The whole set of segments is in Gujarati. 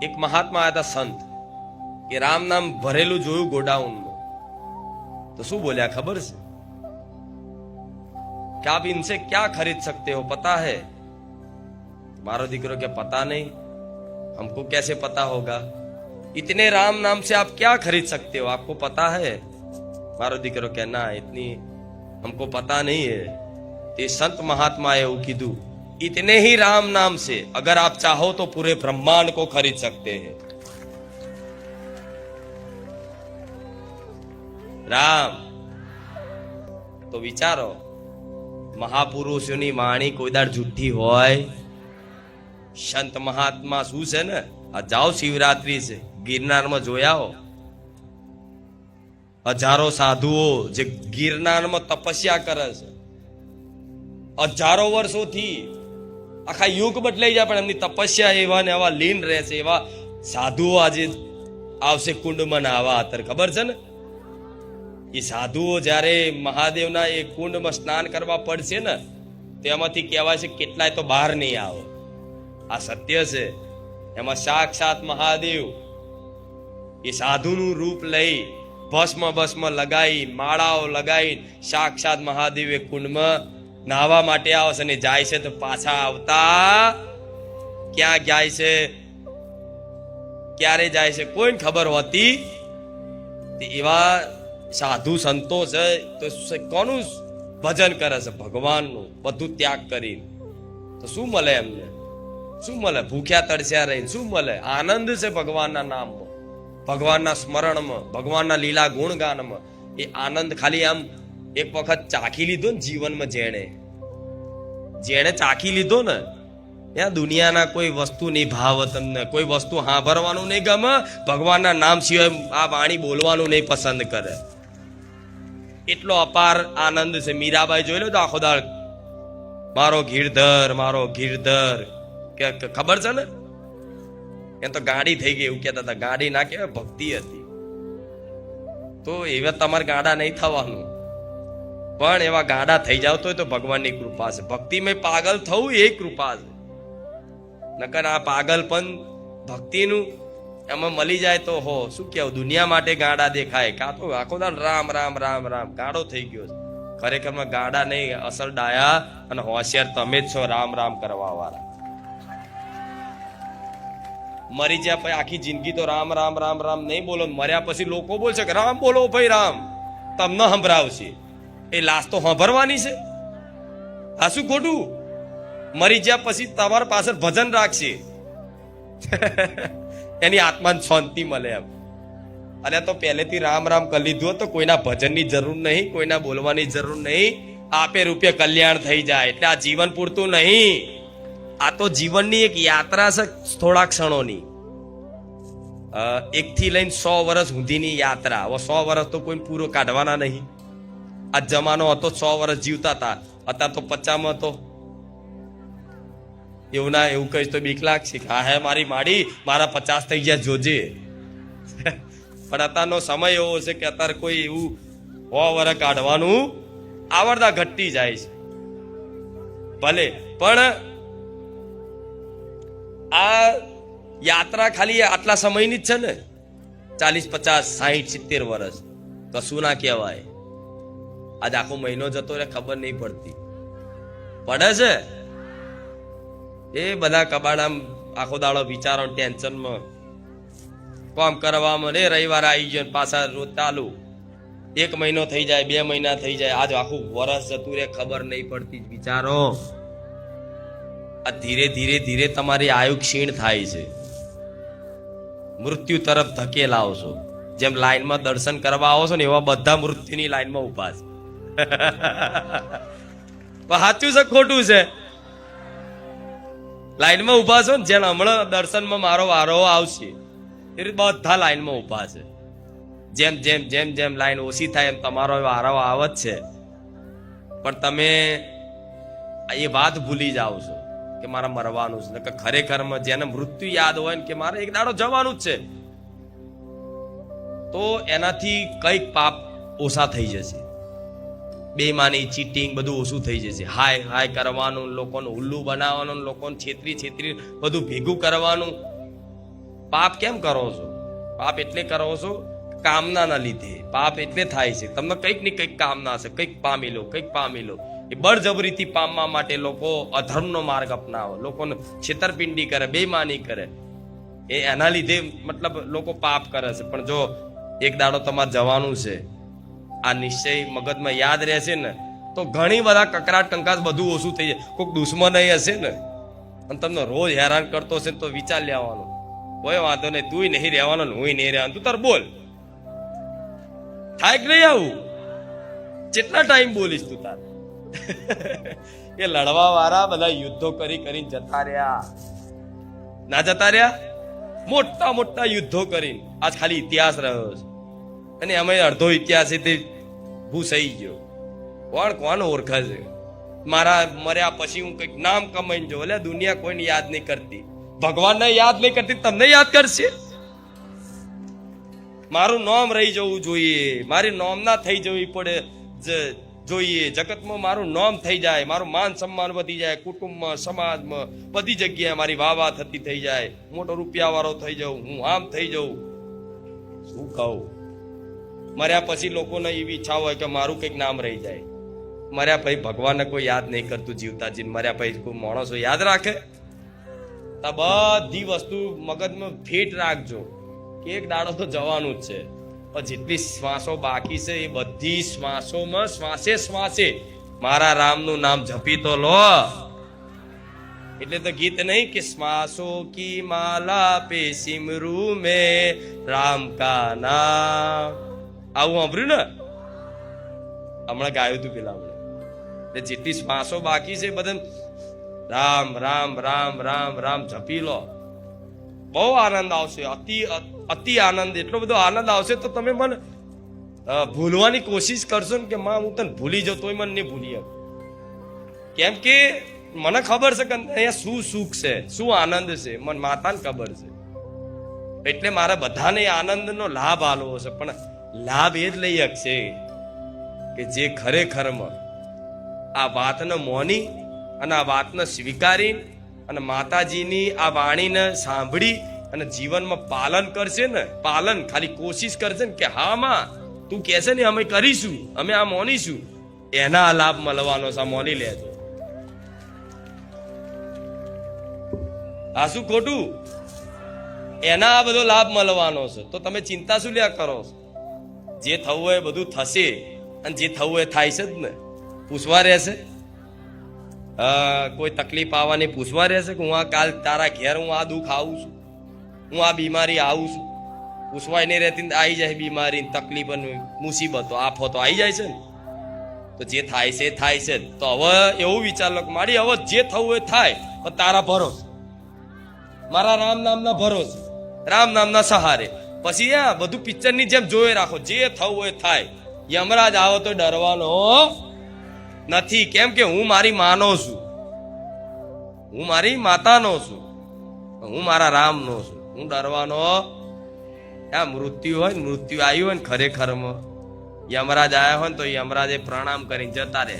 એક મહાત્મા હતા સંત, કે રામ નામ ભરેલું જોયું ગોડાઉનમાં, તો શું બોલ્યા ખબર છે? કે આપ इनसे क्या खरीद सकते हो पता है? मारो દીકરો કે पता नहीं, हमको कैसे पता होगा? इतने राम नाम से आप क्या खरीद सकते हो, आपको पता है? मारो દીકરો કે ना इतनी हमको पता नहीं है. તે संत महात्मा એવું કીધું, इतने ही राम नाम से अगर आप चाहो तो पूरे ब्रह्मांड को खरीद सकते हैं. રામ તો વિચારો, મહાપુરુષોની વાણી કોઈ દાડ જુઠ્ઠી હોય? સંત મહાત્મા શું છે ને, આ જાઓ શિવરાત્રી છે ગિરનારમાં જોયા હો, હજારો સાધુઓ જે ગિરનારમાં તપસ્યા કરે છે, હજારો વર્ષોથી આખા યુગ બદલાઈ જાય પણ એમની તપસ્યા એવા ને એવા લીન રહેશે. એવા સાધુઓ આજે આવશે કુંડમાં નાવા. અત્યારે ખબર છે ને, એ સાધુઓ જ્યારે મહાદેવના એ કુંડમાં સ્નાન કરવા પડશે ને, તેમાંથી કહેવાય છે કેટલાય તો બહાર નહીં આવે. આ સત્ય છે. એમાં સાક્ષાત મહાદેવ એ સાધુનું રૂપ લઈ ભસ્મ લગાવી માળાઓ લગાવી સાક્ષાત મહાદેવ એ કુંડમાં નાહવા માટે આવશે અને જાય છે તો પાછા આવતા ક્યાં જાય છે, ક્યારે જાય છે કોઈને ખબર હોતી. એવા સાધુ સંતો છે તો કોનું ભજન કરે છે? ભગવાનનું. બધું ત્યાગ કરીને તો શું મળે એમને? શું મળે? ભૂખ્યા તરસ્યા રહીને શું મળે? આનંદ છે ભગવાનના નામમાં, ભગવાનના સ્મરણમાં, ભગવાનના લીલા ગુણગાનમાં. એ આનંદ ખાલી આમ એક વખત ચાખી લીધો ને જીવનમાં, જેણે ચાખી લીધો ને, ત્યાં દુનિયાના કોઈ વસ્તુ નહીં ભાવે તમને, કોઈ વસ્તુ સાંભળવાનું નહીં ગમે, ભગવાનના નામ સિવાય આ વાણી બોલવાનું નહીં પસંદ કરે. એટલો અપાર આનંદ છે. મીરાબાઈ જોઈ લો તો આખો દાળ મારો ગીરધર, મારો ગીરધર, કે ખબર છે ને, એમ તો ગાડી થઈ ગઈ એવું કહેતા હતા. ગાડી ના કહેવાય, ભક્તિ હતી. તો એવા તમારે ગાડા નહીં થવાનું, પણ એવા ગાડા થઈ જાવ તો ભગવાનની કૃપા છે. ભક્તિમાં પાગલ થવું એ કૃપા છે. નકર આ પાગલ પણ ભક્તિનું એમાં મળી જાય તો હો શું કેવું, દુનિયા માટે ગાડા દેખાય. કાં તો આખો દાડ રામ રામ રામ રામ ગાડો થઈ ગયો છે. ખરેખરમાં ગાડા નહીં, અસલ ડાયા અને હોશિયાર તમે જ છો રામ રામ કરવા વાળા. મરી જ્યાં પછી આખી જિંદગી તો રામ રામ રામ રામ નહીં બોલો, મર્યા પછી લોકો બોલશે કે રામ બોલો ભાઈ રામ, તમને સંભળાવશે. એ લાશ તો સાંભળવાની છે. આ શું ખોટું? મરી જ્યાં પછી તમારા પાછળ ભજન રાખશે, એની આત્માને શાંતિ મળે એમ. અને તો પહેલેથી રામ રામ કરી લીધું તો કોઈના ભજનની જરૂર નહીં, કોઈના બોલવાની જરૂર નહીં, આપે રૂપે કલ્યાણ થઈ જાય. એટલે આ જીવન પૂરતું નહીં, આ તો જીવનની એક યાત્રા છે, થોડા ક્ષણોની. 1 થી લઈને 100 વર્ષ સુધીની યાત્રા. હવે 100 વર્ષ તો કોઈ પૂરો કાઢવાના નહીં. આ જમાનો હતો 100 વર્ષ જીવતા હતા, અત્યારે તો 50માં હતો. એવું ના એવું કહીશ તો બીક લાગશે કે હા હે મારી માડી મારા 50 થઈ ગયા જોજે. પણ અત્યારનો સમય એવો છે કે અત્યારે કોઈ એવું 100 વર્ષ કાઢવાનું આવડતા ઘટતી જાય છે. ભલે પણ આ યાત્રા ખાલી આટલા સમયની જ છે ને, 40 50 60 70 વર્ષ કશું ના કહેવાય. આજ આખો મહિનો જતો રે ખબર નહીં પડતી. પડે છે એ બધા કબાડા આખો દાડો વિચારો ટેન્શનમાં કામ કરવામાં. રે રવિવાર આવી ગયો પાછા રોજ ચાલુ. 1 મહિનો થઈ જાય, 2 મહિના થઈ જાય, આજ આખું વર્ષ જતું રે ખબર નહીં પડતી. વિચારો આ ધીરે ધીરે ધીરે તમારી આયુ ક્ષીણ થાય છે, મૃત્યુ તરફ ધકેલાવો છો. જેમ લાઈનમાં દર્શન કરવા આવો છો ને એવા બધા મૃત્યુની લાઈનમાં ઉભા છે. સાચું છે ખોટું છે? લાઈનમાં ઉભા છો ને, જેમ હમણાં દર્શનમાં મારો વારો આવશે એ બધા લાઈનમાં ઉભા છે. જેમ જેમ જેમ જેમ લાઈન ઓછી થાય એમ તમારો વારો આવે જ છે. પણ તમે એ વાત ભૂલી જાઓ છો કે મારે મરવાનું છે. કે ખરેખરમાં જેને મૃત્યુ યાદ હોય ને કે મારે એક દાડો જવાનું જ છે, તો એનાથી કઈક પાપ ઓછા થઈ જશે. બેમાની ચીટિંગ બધું ઓછું થઈ જશે. હાય હાય કરવાનું, લોકોને ઉલ્લુ બનાવવાનું, લોકોને છેતરી બધું ભેગું કરવાનું, પાપ કેમ કરો છો? પાપ એટલે કરો છો કામનાના લીધે. પાપ એટલે થાય છે તમને કંઈક ને કંઈક કામના હશે, કંઈક પામી લો, કંઈક પામી લો. એ બળજબરીથી પામવા માટે લોકો અધર્મનો માર્ગ અપનાવે, લોકોને છેતરપિંડી કરે, બેઈમાની કરે. એના લીધે મતલબ લોકો પાપ કરે છે. પણ જો એક દાડો તમારે જવાનું છે, આ નિશ્ચય મગજમાં યાદ રહેશે ને, તો ઘણી બધા કકરાટ કંકાસ બધું ઓછું થઈ જાય. કોઈક દુશ્મન હશે ને અને તમને રોજ હેરાન કરતો હશે તો વિચાર લેવાનો, કોઈ વાંધો નહીં, તું નહીં રહેવાનો ને હું નહીં રહેવાનું, તું તાર બોલ. થાય કે નહીં આવું? કેટલા ટાઈમ બોલીશ તું તાર? એ લડવા વાળા બધા યુદ્ધો કરીને જતા રહ્યા, ના જતા રહ્યા? મોટા મોટા યુદ્ધો કરીને આજ ખાલી ઇતિહાસ રહ્યો છે. અને અમે અડધો ઇતિહાસ તે ભૂસાઈ ગયો. કોણ ઓળખે છે? મારા મર્યા પછી હું કઈક નામ કમાઈને જો, એટલે દુનિયા કોઈને યાદ નહીં કરતી, ભગવાનને યાદ નહીં કરતી, તમને યાદ કરશે. મારું નામ રહી જવું જોઈએ, મારી નામ ના થઈ જવી પડે જોઈએ. જગતમાં મારું નામ થઈ જાય, મારું માન સન્માન વધી જાય, કુટુંબમાં, સમાજમાં, બધી જગ્યાએ મારી વાહ થતી થઈ જાય, મોટો રૂપિયા વાળો થઈ જાઉં, હું આમ થઈ જાઉં. શું કહું? મર્યા પછી લોકોને એવી ઈચ્છા હોય કે મારું કંઈક નામ રહી જાય. મર્યા પછી ભગવાનને કોઈ યાદ નહીં કરતું, જીવતા જીન મર્યા પછી કોઈ માણસો યાદ રાખે? આ બધી વસ્તુ મગજમાં ફિટ રાખજો કે એક દાડો તો જવાનું જ છે. પણ જેટલી શ્વાસો બાકી છે એ બધી શ્વાસોમાં શ્વાસે શ્વાસે મારા રામનું નામ જપી તો લો. એટલે તો ગીત નહીં કે શ્વાસો કી માલા પે સિમરૂ મે રામ કા નામ, આવું સાંભળ્યું ને? હમણાં ગાયું તું પેલા આપણે. એટલે જેટલી શ્વાસો બાકી છે બધા રામ રામ રામ રામ રામ જપી લો. બહુ આનંદ આવશે, અતિ આનંદ, એટલો બધો આનંદ આવશે તો તમે મને ભૂલવાની કોશિશ કરશો ને કે માં હું તને ભૂલી જાઉં તોય મને નહીં ભૂલી આવ. કેમ કે મને ખબર છે કે અહીંયા શું સુખ છે, શું આનંદ છે, મને માતાને ખબર છે. એટલે મારે બધાને આનંદનો લાભ આલવો છે. પણ લાભ એ જ લઈ શકશે કે જે ખરેખરમાં આ વાતને મોની અને આ વાતને સ્વીકારી અને માતાજીની આ વાણીને સાંભળી અને જીવનમાં પાલન કરશે ને, પાલન ખાલી કોશિશ કરશે ને કે હા માં તું કહેશે ને અમે કરીશું, અમે આ મોનીશું, એના આ લાભ મળવાનો છે. મોની લેજો. આ શું ખોટું? એના આ બધો લાભ મળવાનો છે. તો તમે ચિંતા શું લ્યા કરો છો? જે થવું હોય બધું થશે અને જે થવું હોય થાય છે જ ને. પૂછવા રહેશે કોઈ તકલીફ આવવાની, પૂછવા રહેશે કે હું આ કાલ તારા ઘેર હું આ દુઃખ આવું છું, હું આ બીમારી આવું છું? પૂછવાય નહીં રહેતી, આવી જાય બીમારી, તકલીફ, મુસીબતો, આફતો આવી જાય છે ને. તો જે થાય છે થાય છે. તો હવે એવું વિચાર લો કે મારી હવે જે થવું હોય થાય, પણ તારા ભરોસે, મારા રામ નામના ભરોસે, રામ નામના સહારે. પછી આ બધું પિક્ચરની જેમ જોઈ રાખો, જે થવું હોય થાય. યમરાજ આવો તો ડરવાનો નથી. કેમ કે હું મારી માનો છું, હું મારી માતાનો છું, હું મારા રામનો છું. હું ડરવાનો આ મૃત્યુ હોય ને, મૃત્યુ આવ્યું હોય ને ખરેખરમાં યમરાજ આવ્યા હોય ને તો યમરાજે પ્રણામ કરીને જતા રહે.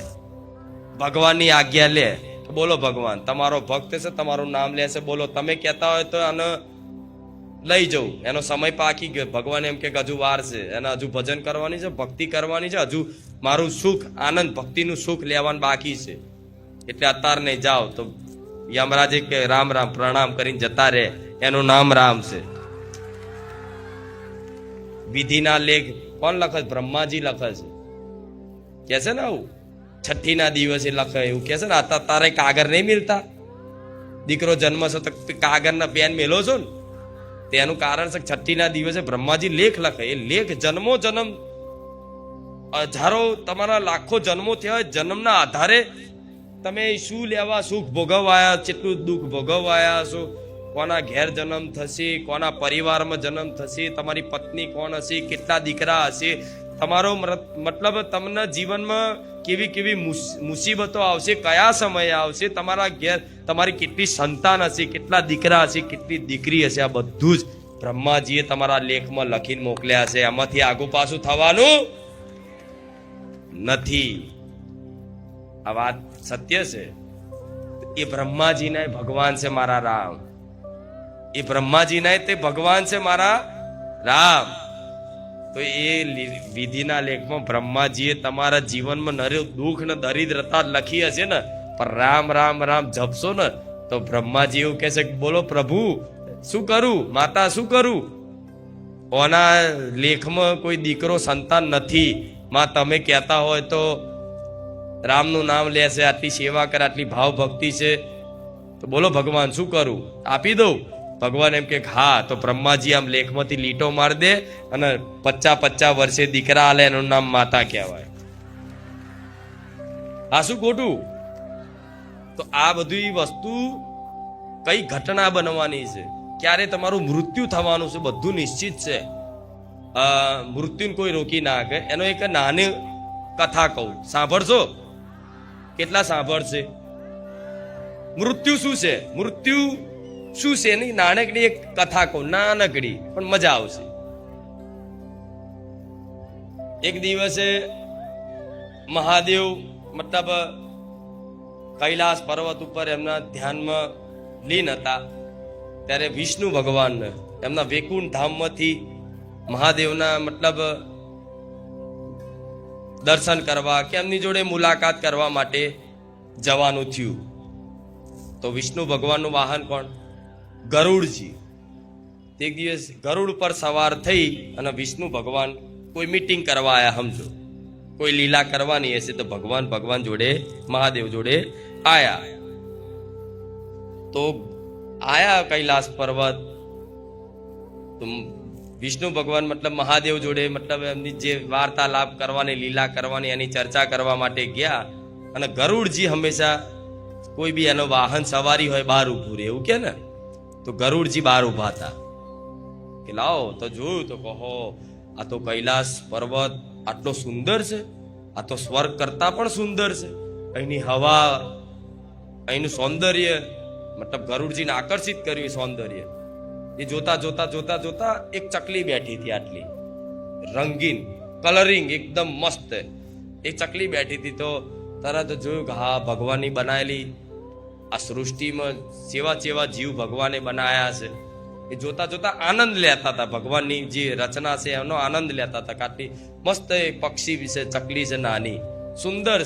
ભગવાનની આજ્ઞા લે, બોલો ભગવાન તમારો ભક્ત છે, તમારું નામ લેશે, બોલો. તમે કહેતા હોય તો આને લઈ જવું, એનો સમય પાકી ગયો. ભગવાન એમ કે હજુ વાર છે, એને હજુ ભજન કરવાની છે, ભક્તિ કરવાની છે, હજુ મારું સુખ, આનંદ, ભક્તિનું સુખ લેવાનું બાકી છે. એટલે અત્યારે નહીં જાઓ. તો યમરાજે કે રામ રામ પ્રણામ કરીને જતા રહે. એનું નામ રામ છે. વિધિના લેખ કોણ લખે? બ્રહ્માજી લખે છે. કે છે ને આવું છઠ્ઠી ના દિવસે લખે, એવું કે છે ને. તારે કાગળ નહીં મિલતા? દીકરો જન્મ છે તો કાગળ ના પેન મેલો છો ને, તેનું કારણ છે છઠ્ઠી ના દિવસે બ્રહ્માજી લેખ લખે. એ લેખ જન્મો જન્મ, હજારો તમારા લાખો જન્મો થયા, જન્મના આધારે તમે શું લેવા સુખ ભોગવાયા, કેટલું દુઃખ ભોગવાયા છો, કોના ઘેર જન્મ થશે, કોના પરિવારમાં જન્મ થશે, તમારી પત્ની કોણ હશે, કેટલા દીકરા હશે, તમારો મતલબ તમને જીવનમાં કેવી કેવી મુસીબતો આવશે, કયા સમયે આવશે, તમારા ઘેર તમારી કેટલી સંતાન હશે, કેટલા દીકરા હશે, કેટલી દીકરી હશે, આ બધું જ બ્રહ્માજીએ તમારા લેખમાં લખીને મોકલ્યા છે. આમાંથી આગુ પાછું થવાનું નથી. આ વાત સત્ય છે. એ બ્રહ્માજીના ભગવાન છે મારા રામ. એ બ્રહ્માજી ના તે ભગવાન છે મારા રામ. તો એ વિધિના લેખમાં બ્રહ્માજીએ તમારા જીવનમાં નરે દુઃખ ને દરિદ્રતા લખી હશે ને, પણ રામ રામ રામ જપશો ને તો બ્રહ્માજી એવું કહેશે કે બોલો પ્રભુ શું કરું, માતા શું કરું, ઓના લેખમાં કોઈ દીકરો સંતાન નથી, માં તમે કહેતા હોય તો રામનું નામ લેશે, આટલી સેવા કરે, આટલી ભાવ ભક્તિ છે, તો બોલો ભગવાન શું કરું, આપી દઉં. ભગવાન એમ કે હા. તો બ્રહ્માજી આમ લેખમાંથી લીટો માર દે અને 50 વર્ષે દીકરા આલે, એનું નામ માતા કહેવાય. આ શું ખોટું? તો આ બધી વસ્તુ કઈ ઘટના બનવાની છે, ક્યારે તમારું મૃત્યુ થવાનું છે, બધું નિશ્ચિત છે. મૃત્યુને કોઈ રોકી ના શકે. એનો એક નાની કથા કહું, સાંભળશો? કેટલા સાંભળશે? મૃત્યુ શું છે, મૃત્યુ શું છે એની નાનકડી એક કથા કહું, નાનકડી પણ મજા આવશે. એક દિવસે મહાદેવ મતલબ કૈલાસ પર્વત ઉપર એમના ધ્યાનમાં લીન હતા. ત્યારે વિષ્ણુ ભગવાન એમના વૈકુંઠ ધામમાંથી મહાદેવના મતલબ દર્શન કરવા કે એમની જોડે મુલાકાત કરવા માટે જવાનું થયું. તો વિષ્ણુ ભગવાનનું વાહન કોણ? ગરુડજી. એક દિવસ ગરુડ પર સવાર થઈ અને વિષ્ણુ ભગવાન કોઈ મીટિંગ કરવા આયા, સમજો કોઈ લીલા કરવાની હશે તો ભગવાન જોડે, મહાદેવ જોડે આયા. તો આયા કૈલાસ પર્વત, તો વિષ્ણુ ભગવાન મતલબ મહાદેવ જોડે મતલબ એમની જે વાર્તાલાપ કરવાની, લીલા કરવાની, એની ચર્ચા કરવા માટે ગયા. અને ગરુડજી હંમેશા કોઈ બી એનો વાહન સવારી હોય બહાર ઉભું રહે, એવું કે ને, તો ગરુડજી બહાર ઉભા હતા કે લાવો. તો જોયું તો કહો આ તો કૈલાસ પર્વત આટલો સુંદર છે, આ તો સ્વર્ગ કરતા પણ સુંદર છે. અહીંની હવા, અહીંનું સૌંદર્ય મતલબ ગરુડજીને આકર્ષિત કર્યું સૌંદર્ય. એ જોતા જોતા જોતા જોતા એક ચકલી બેઠી હતી, આટલી રંગીન, કલરિંગ એકદમ મસ્ત એક ચકલી બેઠી હતી. તો તરત જોયું કે હા, ભગવાનની બનાવેલી આ સૃષ્ટિમાં જેવા જેવા જીવ ભગવાને બનાયા છે. એ જોતા જોતા આનંદ લેતા હતા, ભગવાનની જે રચના છે એનો આનંદ લેતા હતા. આટલી મસ્ત એક પક્ષી વિશે ચકલી છે, નાની સુંદર.